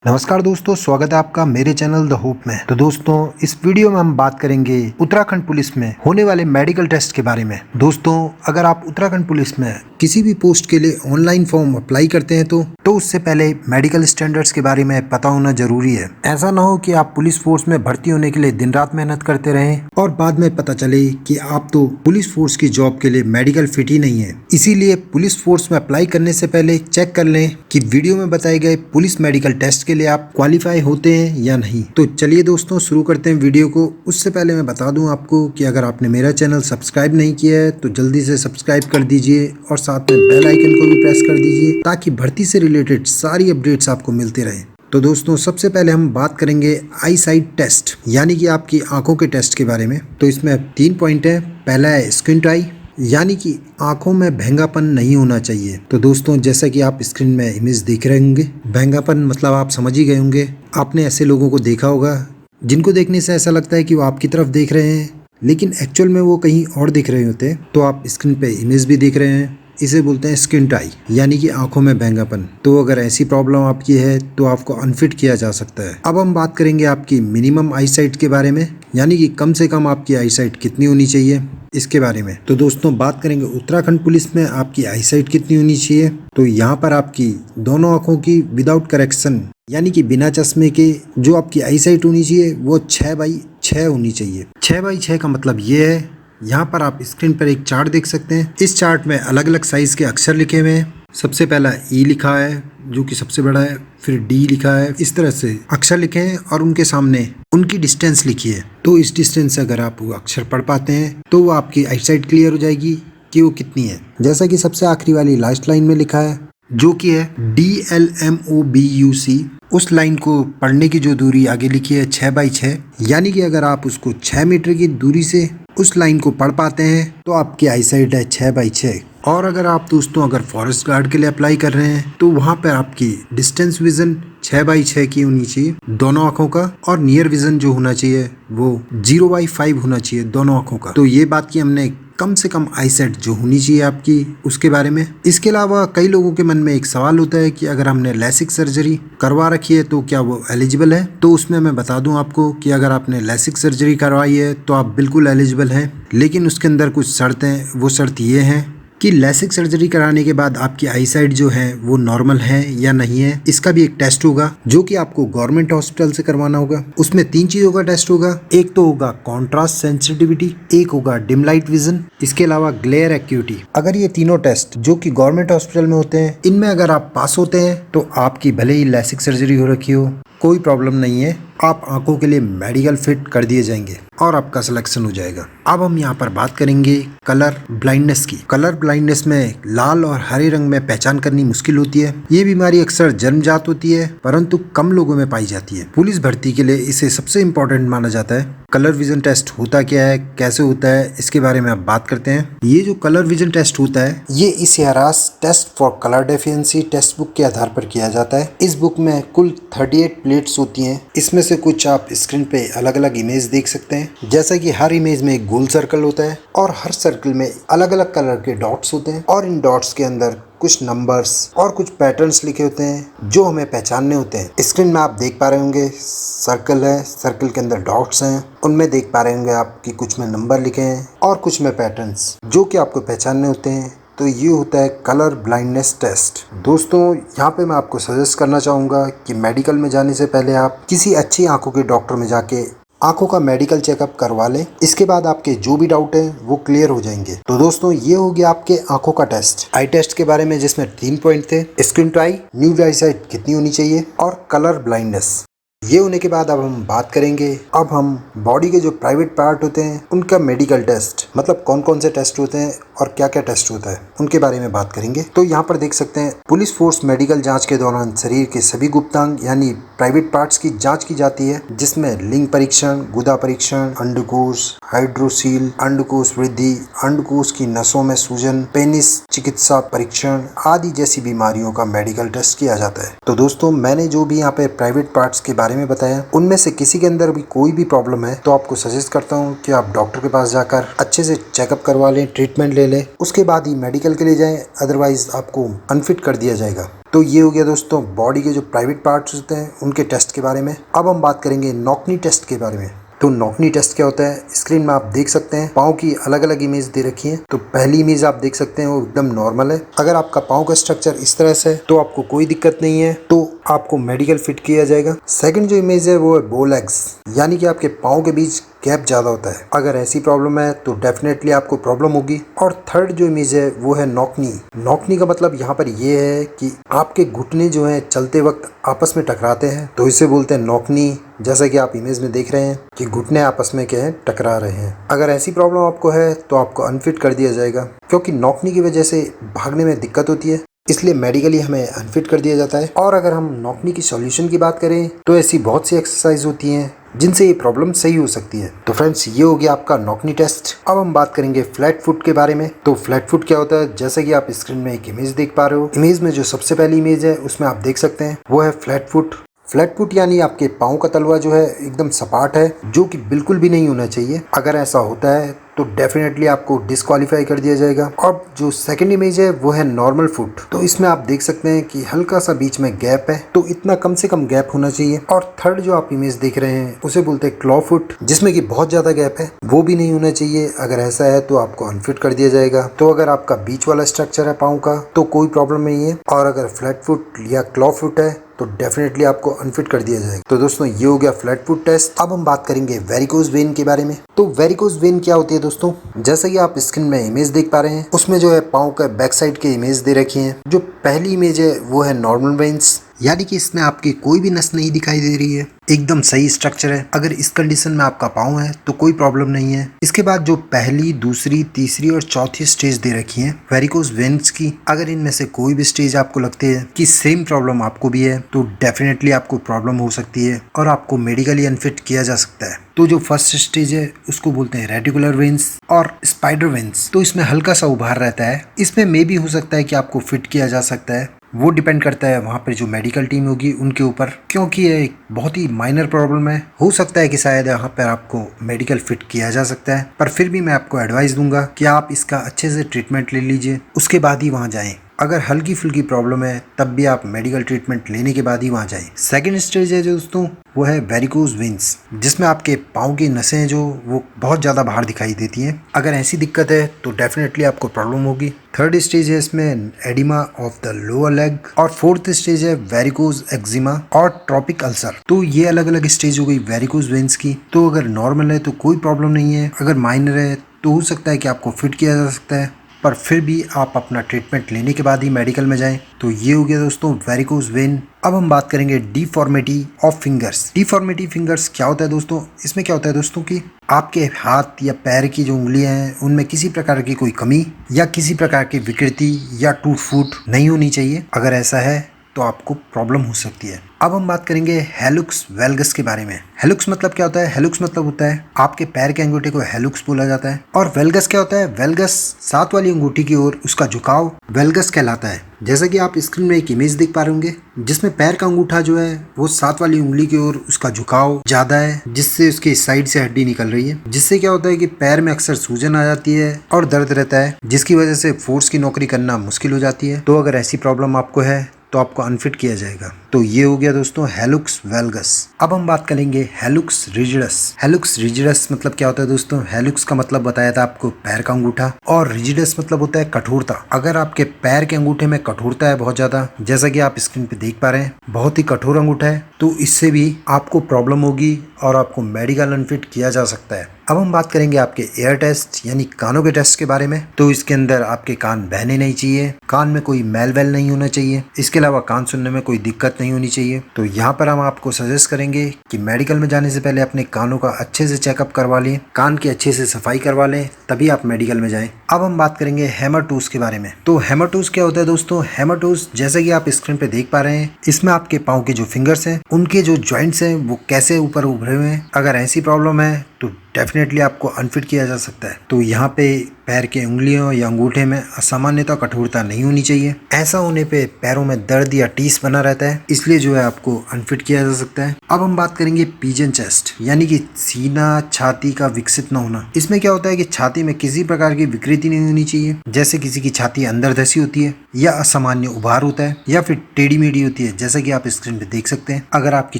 नमस्कार दोस्तों, स्वागत है आपका मेरे चैनल द होप में। तो दोस्तों, इस वीडियो में हम बात करेंगे उत्तराखंड पुलिस में होने वाले मेडिकल टेस्ट के बारे में। दोस्तों, अगर आप उत्तराखंड पुलिस में किसी भी पोस्ट के लिए ऑनलाइन फॉर्म अप्लाई करते हैं तो उससे पहले मेडिकल स्टैंडर्ड्स के बारे में पता होना जरूरी है। ऐसा ना हो कि आप पुलिस फोर्स में भर्ती होने के लिए दिन रात मेहनत करते रहें और बाद में पता चले कि आप तो पुलिस फोर्स की जॉब के लिए मेडिकल फिट ही नहीं है। इसीलिए पुलिस फोर्स में अप्लाई करने से पहले चेक कर लें कि वीडियो में बताए गए पुलिस मेडिकल टेस्ट के लिए आप क्वालिफाई होते हैं या नहीं। तो चलिए दोस्तों, शुरू करते हैं वीडियो को। उससे पहले मैं बता दूं आपको कि अगर आपने मेरा चैनल सब्सक्राइब नहीं किया है तो जल्दी से सब्सक्राइब कर दीजिए और साथ में बेल आइकन को भी प्रेस कर दीजिए ताकि भर्ती से रिलेटेड सारी अपडेट्स आपको मिलते रहें। तो दोस्तों, सबसे पहले हम बात करेंगे आई साइट टेस्ट यानी कि आपकी आंखों के टेस्ट के बारे में। तो इसमें 3 पॉइंट है। पहला है स्क्विंट आई यानी कि आंखों में भैंगापन नहीं होना चाहिए। तो दोस्तों, जैसा कि आप स्क्रीन में इमेज देख रहे होंगे, भैंगापन मतलब आप समझ ही गए होंगे। आपने ऐसे लोगों को देखा होगा जिनको देखने से ऐसा लगता है कि वो आपकी तरफ देख रहे हैं, लेकिन एक्चुअल में वो कहीं और दिख रहे होते हैं। तो आप स्क्रीन पे इमेज भी देख रहे हैं, इसे बोलते हैं स्किंट आई यानी कि आंखों में भैंगापन। तो अगर ऐसी प्रॉब्लम आपकी है तो आपको अनफिट किया जा सकता है। अब हम बात करेंगे आपकी मिनिमम आई साइट के बारे में, यानी कि कम से कम आपकी आई साइट कितनी होनी चाहिए इसके बारे में। तो दोस्तों, बात करेंगे उत्तराखंड पुलिस में आपकी आई साइट कितनी होनी चाहिए। तो यहाँ पर आपकी दोनों आंखों की विदाउट करेक्शन यानी कि बिना चश्मे के जो आपकी आई साइट होनी चाहिए वो 6/6 होनी चाहिए। 6/6 का मतलब ये है, यहाँ पर आप स्क्रीन पर एक चार्ट देख सकते हैं। इस चार्ट में अलग अलग साइज के अक्षर लिखे हुए हैं। सबसे पहला ई लिखा है जो कि सबसे बड़ा है, फिर डी लिखा है। इस तरह से अक्षर लिखे हैं और उनके सामने उनकी डिस्टेंस लिखी है। तो इस डिस्टेंस से अगर आप वो अक्षर पढ़ पाते हैं तो वो आपकी आई साइट क्लियर हो जाएगी कि वो कितनी है। जैसा कि सबसे आखिरी वाली लास्ट लाइन में लिखा है जो कि है DLMOBUC, उस लाइन को पढ़ने की जो दूरी आगे लिखी है 6/6, यानी कि अगर आप उसको 6 मीटर की दूरी से उस लाइन को पढ़ पाते हैं तो आपकी आई साइट है 6/6। और अगर आप दोस्तों अगर फॉरेस्ट गार्ड के लिए अप्लाई कर रहे हैं तो वहाँ पर आपकी डिस्टेंस विजन 6/6 की होनी चाहिए दोनों आंखों का, और नियर विजन जो होना चाहिए वो 0/5 होना चाहिए दोनों आंखों का। तो ये बात की हमने कम से कम आई सेट जो होनी चाहिए आपकी उसके बारे में। इसके अलावा कई लोगों के मन में एक सवाल होता है कि अगर हमने लेसिक सर्जरी करवा रखी है तो क्या वो एलिजिबल है। तो उसमें मैं बता दूं आपको कि अगर आपने लेसिक सर्जरी करवाई है तो आप बिल्कुल एलिजिबल हैं, लेकिन उसके अंदर कुछ शर्तें। वो शर्त ये हैं कि लेसिक सर्जरी कराने के बाद आपकी आई साइट जो है वो नॉर्मल है या नहीं है। इसका भी एक टेस्ट होगा जो कि आपको गवर्नमेंट हॉस्पिटल से करवाना होगा। उसमें 3 चीजों का टेस्ट होगा। एक तो होगा कॉन्ट्रास्ट सेंसिटिविटी, एक होगा डिम लाइट विजन, इसके अलावा ग्लेयर एक्यूटी। अगर ये तीनों टेस्ट जो कि गवर्नमेंट हॉस्पिटल में होते हैं, इनमें अगर आप पास होते हैं तो आपकी भले ही लेसिक सर्जरी हो रखी हो, कोई प्रॉब्लम नहीं है, आप आंखों के लिए मेडिकल फिट कर दिए जाएंगे और आपका सिलेक्शन हो जाएगा। अब हम यहाँ पर बात करेंगे कलर ब्लाइंडनेस की। कलर ब्लाइंडनेस में लाल और हरे रंग में पहचान करनी मुश्किल होती है। ये बीमारी अक्सर जन्मजात होती है परंतु कम लोगों में पाई जाती है। पुलिस भर्ती के लिए इसे सबसे इम्पोर्टेंट माना जाता है। कलर विजन टेस्ट होता क्या है, कैसे होता है, इसके बारे में अब बात करते हैं। ये जो कलर विजन टेस्ट होता है ये Ishihara's test for colour deficiency textbook के आधार पर किया जाता है। इस बुक में कुल 38 प्लेट्स होती हैं। इसमें से कुछ आप स्क्रीन पे अलग अलग इमेज देख सकते हैं। जैसा कि हर इमेज में एक गोल सर्कल होता है और हर सर्कल में अलग अलग कलर के डॉट्स होते हैं और इन डॉट्स के अंदर कुछ नंबर्स और कुछ पैटर्न्स लिखे होते हैं जो हमें पहचानने होते हैं। स्क्रीन में आप देख पा रहे होंगे सर्कल है, सर्कल के अंदर डॉट्स हैं, उनमें देख पा रहे होंगे आप कि कुछ में नंबर लिखे हैं और कुछ में पैटर्न्स जो कि आपको पहचानने होते हैं। तो ये होता है कलर ब्लाइंडनेस टेस्ट। दोस्तों, यहाँ पे मैं आपको सजेस्ट करना चाहूँगा कि मेडिकल में जाने से पहले आप किसी अच्छी आंखों के डॉक्टर में जाके आंखों का मेडिकल चेकअप करवा लें। इसके बाद आपके जो भी डाउट है वो क्लियर हो जाएंगे। तो दोस्तों, ये हो गया आपके आंखों का टेस्ट, आई टेस्ट के बारे में, जिसमें 3 पॉइंट थे। स्क्विंट आई, न्यू आई साइट कितनी होनी चाहिए और कलर ब्लाइंडनेस। ये होने के बाद अब हम बात करेंगे, अब हम बॉडी के जो प्राइवेट पार्ट होते हैं उनका मेडिकल टेस्ट, मतलब कौन कौन से टेस्ट होते हैं और क्या क्या टेस्ट होता है उनके बारे में बात करेंगे। तो यहाँ पर देख सकते हैं पुलिस फोर्स मेडिकल जांच के दौरान शरीर के सभी गुप्तांग यानी प्राइवेट पार्ट्स की जांच की जाती है, जिसमें लिंग परीक्षण, गुदा परीक्षण, अंडकोश, हाइड्रोसील, अंडकोश वृद्धि, अंडकोश की नसों में सूजन, पेनिस चिकित्सा परीक्षण आदि जैसी बीमारियों का मेडिकल टेस्ट किया जाता है। तो दोस्तों, मैंने जो भी यहाँ पे प्राइवेट पार्ट्स के बारे में बताया उनमें से किसी के अंदर भी कोई भी प्रॉब्लम है तो आपको सजेस्ट करता हूँ कि आप डॉक्टर के पास जाकर अच्छे से चेकअप करवा लें, ट्रीटमेंट ले लें, उसके बाद ही मेडिकल के लिए जाएं, अदरवाइज आपको अनफिट कर दिया जाएगा। तो ये हो गया दोस्तों बॉडी के जो प्राइवेट पार्ट्स होते हैं उनके टेस्ट के बारे में। अब हम बात करेंगे नॉकनी टेस्ट के बारे में। तो नॉकनी टेस्ट क्या होता है, स्क्रीन में आप देख सकते हैं पाँव की अलग अलग इमेज दे रखी है। तो पहली इमेज आप देख सकते हैं वो एकदम नॉर्मल है। अगर आपका पाँव का स्ट्रक्चर इस तरह से है तो आपको कोई दिक्कत नहीं है, तो आपको मेडिकल फिट किया जाएगा। सेकंड जो इमेज है वो है बो लेग्स, यानी कि आपके पाँव के बीच गैप ज़्यादा होता है। अगर ऐसी प्रॉब्लम है तो डेफिनेटली आपको प्रॉब्लम होगी। और थर्ड जो इमेज है वो है नॉकनी। नॉकनी का मतलब यहाँ पर ये है कि आपके घुटने जो हैं चलते वक्त आपस में टकराते हैं, तो इसे बोलते हैं नॉकनी। जैसा कि आप इमेज में देख रहे हैं कि घुटने आपस में क्या है, टकरा रहे हैं। अगर ऐसी प्रॉब्लम आपको है तो आपको अनफिट कर दिया जाएगा, क्योंकि नॉकनी की वजह से भागने में दिक्कत होती है, इसलिए मेडिकली हमें अनफिट कर दिया जाता है। और अगर हम नॉकनी की सॉल्यूशन की बात करें तो ऐसी बहुत सी एक्सरसाइज होती हैं जिनसे ये प्रॉब्लम सही हो सकती है। तो फ्रेंड्स, ये हो गया आपका नॉकनी टेस्ट। अब हम बात करेंगे फ्लैट फुट के बारे में। तो फ्लैट फुट क्या होता है, जैसे कि आप स्क्रीन में एक इमेज देख पा रहे हो। इमेज में जो सबसे पहली इमेज है उसमें आप देख सकते हैं वो है फ्लैट फुट। फ्लैट फुट यानी आपके पाँव का तलवा जो है एकदम सपाट है, जो कि बिल्कुल भी नहीं होना चाहिए। अगर ऐसा होता है तो डेफिनेटली आपको डिस्क्वालीफाई कर दिया जाएगा। और जो सेकंड इमेज है वो है नॉर्मल फुट। तो इसमें आप देख सकते हैं कि हल्का सा बीच में गैप है, तो इतना कम से कम गैप होना चाहिए। और थर्ड जो आप इमेज देख रहे हैं उसे बोलते हैं क्लॉ फुट, जिसमें कि बहुत ज्यादा गैप है, वो भी नहीं होना चाहिए। अगर ऐसा है तो आपको अनफिट कर दिया जाएगा। तो अगर आपका बीच वाला स्ट्रक्चर है पाँव का तो कोई प्रॉब्लम नहीं है, और अगर फ्लैट फुट या क्लॉ फुट है तो डेफिनेटली आपको अनफिट कर दिया जाएगा। तो दोस्तों, ये हो गया फ्लैट फुट टेस्ट। अब हम बात करेंगे वेरिकोज वेन के बारे में। तो वेरिकोज वेन क्या होती है दोस्तों, जैसा कि आप स्क्रीन में इमेज देख पा रहे हैं उसमें जो है पाँव का बैक साइड के इमेज दे रखी है। जो पहली इमेज है वो है नॉर्मल वेन्स, यानी कि इसमें आपकी कोई भी नस नहीं दिखाई दे रही है, एकदम सही स्ट्रक्चर है। अगर इस कंडीशन में आपका पाँव है तो कोई प्रॉब्लम नहीं है। इसके बाद जो पहली, दूसरी, तीसरी और चौथी स्टेज दे रखी है वेरिकोज वेन्स की, अगर इनमें से कोई भी स्टेज आपको लगती है कि सेम प्रॉब्लम आपको भी है तो डेफिनेटली आपको प्रॉब्लम हो सकती है और आपको मेडिकली अनफिट किया जा सकता है। तो जो फर्स्ट स्टेज है उसको बोलते हैं रेटिकुलर वेन्स और स्पाइडर वेन्स। तो इसमें हल्का सा उभार रहता है, इसमें मे भी हो सकता है कि आपको फिट किया जा सकता है। वो डिपेंड करता है वहाँ पर जो मेडिकल टीम होगी उनके ऊपर, क्योंकि ये एक बहुत ही माइनर प्रॉब्लम है। हो सकता है कि शायद यहाँ पर आपको मेडिकल फिट किया जा सकता है, पर फिर भी मैं आपको एडवाइस दूंगा कि आप इसका अच्छे से ट्रीटमेंट ले लीजिए, उसके बाद ही वहाँ जाएं। अगर हल्की फुल्की प्रॉब्लम है तब भी आप मेडिकल ट्रीटमेंट लेने के बाद ही वहाँ जाएं। सेकंड स्टेज है जो दोस्तों वो है वेरिकोज वेन्स, जिसमें आपके पाँव की नसें जो वो बहुत ज़्यादा बाहर दिखाई देती हैं। अगर ऐसी दिक्कत है तो डेफिनेटली आपको प्रॉब्लम होगी। थर्ड स्टेज है इसमें oedema of the lower leg, और फोर्थ स्टेज है वेरिकोज एक्जिमा और ट्रॉपिक अल्सर। तो ये अलग अलग स्टेज हो गई वेरिकोज वेन्स की। तो अगर नॉर्मल है तो कोई प्रॉब्लम नहीं है, अगर माइनर है तो हो सकता है कि आपको फिट किया जा सकता है, पर फिर भी आप अपना ट्रीटमेंट लेने के बाद ही मेडिकल में जाएं। तो ये हो गया दोस्तों वेरिकोज वेन। अब हम बात करेंगे deformity of fingers. Deformity fingers क्या होता है दोस्तों, इसमें क्या होता है दोस्तों कि आपके हाथ या पैर की जो उंगलियां हैं उनमें किसी प्रकार की कोई कमी या किसी प्रकार की विकृति या टूट फूट नहीं होनी चाहिए। अगर ऐसा है तो आपको प्रॉब्लम हो सकती है। अब हम बात करेंगे हेलुक्स वेल्गस के बारे में। हेलुक्स मतलब क्या होता है, हेलुक्स मतलब होता है आपके पैर के अंगूठे को हेलुक्स बोला जाता है। और वेल्गस क्या होता है, वेल्गस सात वाली अंगूठी की ओर उसका झुकाव वेल्गस कहलाता है। जैसा कि आप स्क्रीन में एक इमेज देख पा रहे होंगे जिसमें पैर का अंगूठा जो है वो सात वाली उंगली की ओर उसका झुकाव ज्यादा है, जिससे उसकी साइड से हड्डी निकल रही है, जिससे क्या होता है कि पैर में अक्सर सूजन आ जाती है और दर्द रहता है, जिसकी वजह से फोर्स की नौकरी करना मुश्किल हो जाती है। तो अगर ऐसी प्रॉब्लम आपको है तो आपको अनफिट किया जाएगा। तो ये हो गया दोस्तों हेलुक्स वेल्गस। अब हम बात करेंगे हेलुक्स रिजिडस। हेलुक्स रिजिडस मतलब क्या होता है दोस्तों, हेलुक्स का मतलब बताया था आपको पैर का अंगूठा, और रिजिडस मतलब होता है कठोरता। अगर आपके पैर के अंगूठे में कठोरता है बहुत ज्यादा, जैसा कि आप स्क्रीन पे देख पा रहे हैं बहुत ही कठोर अंगूठा है, तो इससे भी आपको प्रॉब्लम होगी और आपको मेडिकल अनफिट किया जा सकता है। अब हम बात करेंगे आपके एयर टेस्ट यानी कानों के टेस्ट के बारे में। तो इसके अंदर आपके कान बहने नहीं चाहिए, कान में कोई मैल वैल नहीं होना चाहिए, इसके अलावा कान सुनने में कोई दिक्कत नहीं होनी चाहिए। तो यहाँ पर हम आपको सजेस्ट करेंगे कि मेडिकल में जाने से पहले अपने कानों का अच्छे से चेकअप करवा लें, कान की अच्छे से सफाई करवा लें, तभी आप मेडिकल में जाएं। अब हम बात करेंगे हेमाटोस के बारे में। तो हेमाटोस क्या होता है दोस्तों, हेमाटोस जैसे कि आप स्क्रीन पे देख पा रहे हैं इसमें आपके पाँव के जो फिंगर्स हैं उनके जो जॉइंट्स हैं वो कैसे ऊपर उभरे हुए हैं। अगर ऐसी प्रॉब्लम है तो डेफिनेटली आपको अनफिट किया जा सकता है। तो यहाँ पे पैर के उंगलियों या अंगूठे में असामान्यता कठोरता नहीं होनी चाहिए। ऐसा होने पे पैरों में दर्द या टीस बना रहता है, इसलिए जो है आपको अनफिट किया जा सकता है। अब हम बात करेंगे पिजन चेस्ट, यानी कि सीना छाती का विकसित न होना। इसमें क्या होता है कि छाती में किसी प्रकार की विकृति नहीं होनी चाहिए, जैसे किसी की छाती अंदर धसी होती है या असामान्य उभार होता है या फिर टेढ़ी मेढ़ी होती है, जैसा कि आप स्क्रीन पे देख सकते हैं। अगर आपकी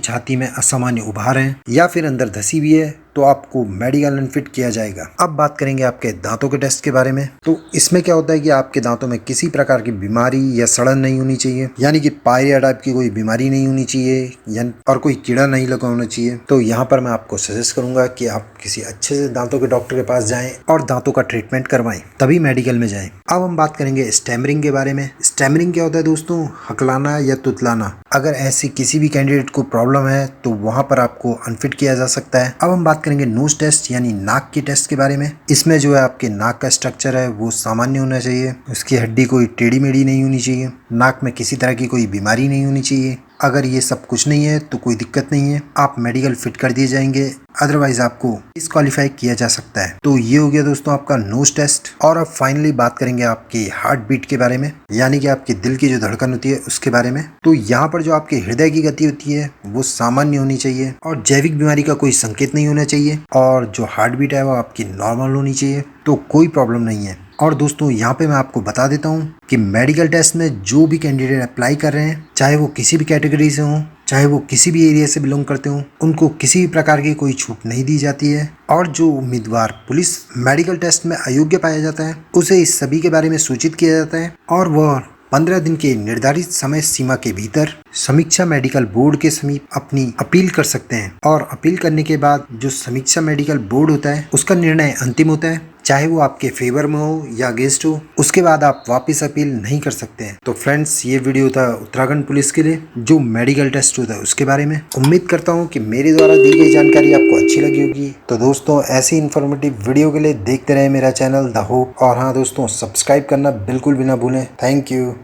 छाती में असामान्य उभार है या फिर अंदर धसी भी है तो आपको मेडिकल अनफिट किया जाएगा। अब बात करेंगे आपके दांतों के टेस्ट के बारे में। तो इसमें क्या होता है कि आपके दांतों में किसी प्रकार की बीमारी या सड़न नहीं होनी चाहिए, यानी कि पायरिया टाइप की कोई बीमारी नहीं होनी चाहिए और कोई कीड़ा नहीं लगा होना चाहिए। तो यहाँ पर मैं आपको सजेस्ट करूंगा कि आप किसी अच्छे से दांतों के डॉक्टर के पास जाएं और दांतों का ट्रीटमेंट करवाएं, तभी मेडिकल में जाएं। अब हम बात करेंगे स्टैमरिंग के बारे में। स्टैमरिंग क्या होता है दोस्तों? हकलाना या तुतलाना। अगर ऐसी किसी भी कैंडिडेट को प्रॉब्लम है तो वहां पर आपको अनफिट किया जा सकता है। अब हम बात करेंगे नोज टेस्ट यानी नाक के टेस्ट के बारे में। इसमें जो है आपके नाक का स्ट्रक्चर है वो सामान्य होना चाहिए, उसकी हड्डी कोई टेढ़ी मेढ़ी नहीं होनी चाहिए, नाक में किसी तरह की कोई बीमारी नहीं होनी चाहिए। अगर ये सब कुछ नहीं है तो कोई दिक्कत नहीं है, आप मेडिकल फिट कर दिए जाएंगे, अदरवाइज आपको डिस्क्वालीफाई किया जा सकता है। तो ये हो गया दोस्तों आपका नोज टेस्ट। और अब फाइनली बात करेंगे आपकी हार्ट बीट के बारे में, यानी कि आपके दिल की जो धड़कन होती है उसके बारे में। तो यहाँ पर जो आपके हृदय की गति होती है वो सामान्य होनी चाहिए और जैविक बीमारी का कोई संकेत नहीं होना चाहिए, और जो हार्ट बीट है वो आपकी नॉर्मल होनी चाहिए, तो कोई प्रॉब्लम नहीं है। और दोस्तों यहाँ पे मैं आपको बता देता हूँ कि मेडिकल टेस्ट में जो भी कैंडिडेट अप्लाई कर रहे हैं, चाहे वो किसी भी कैटेगरी से हों, चाहे वो किसी भी एरिया से बिलोंग करते हों, उनको किसी भी प्रकार की कोई छूट नहीं दी जाती है। और जो उम्मीदवार पुलिस मेडिकल टेस्ट में अयोग्य पाया जाता है उसे इस सभी के बारे में सूचित किया जाता है और वह 15 दिन के निर्धारित समय सीमा के भीतर समीक्षा मेडिकल बोर्ड के समीप अपनी अपील कर सकते हैं। और अपील करने के बाद जो समीक्षा मेडिकल बोर्ड होता है उसका निर्णय अंतिम होता है, चाहे वो आपके फेवर में हो या अगेंस्ट हो। उसके बाद आप वापस अपील नहीं कर सकते हैं। तो फ्रेंड्स, ये वीडियो था उत्तराखंड पुलिस के लिए जो मेडिकल टेस्ट होता है उसके बारे में। उम्मीद करता हूँ कि मेरे द्वारा दी गई जानकारी आपको अच्छी लगी होगी। तो दोस्तों, ऐसी इन्फॉर्मेटिव वीडियो के लिए देखते रहे मेरा चैनल द होप। और हाँ दोस्तों, सब्सक्राइब करना बिल्कुल भी ना भूलें। Thank you.